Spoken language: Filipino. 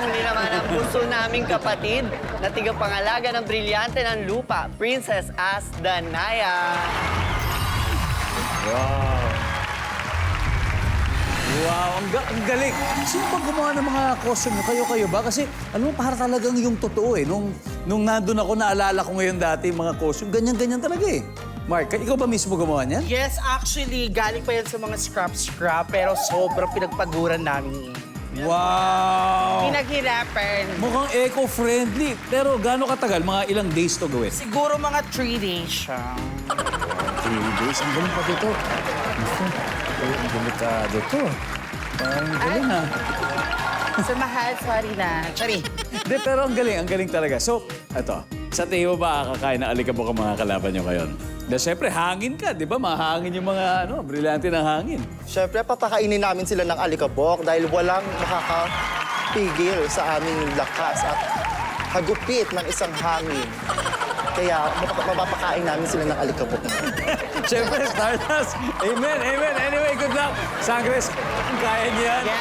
huli naman ang puso naming kapatid na tigapangalaga ng brilyante ng lupa, Princess Asdanaya. Wow, ang galing. Sino ba gumawa ng mga costume nyo? Kayo ba? Kasi, alam mo, para talagang yung totoo eh. Nung nandun ako, naalala ko ngayon dati mga costume, ganyan-ganyan talaga eh. Mark, ikaw ba mismo gumawa niyan? Yes, actually, galing pa yan sa mga scrap, pero sobrang pinagpaguran namin. Wow! Pinaghirapan. Mukhang eco-friendly. Pero gaano katagal? Mga ilang days to gawin? Siguro mga 3 days siya. 3 days? Ang galing pa dito. Ang delikado to. Parang galing ha. Sa mahal, sorry na. Sorry. Hindi, pero ang galing talaga. So, eto, sa tingin mo ba kakain ng alikabok ang mga kalaban nyo ngayon? Dahil syempre, hangin ka, di ba? Mahangin yung mga, brilyante ng hangin. Siyempre, papakainin namin sila ng alikabok dahil walang makakapigil sa aming lakas at hagupit ng isang hangin. Kaya mapapakain namin sila ng alikabok. Siyempre, Stardust. Amen, amen. Anyway, good luck. Sangres, kaya niyo yan.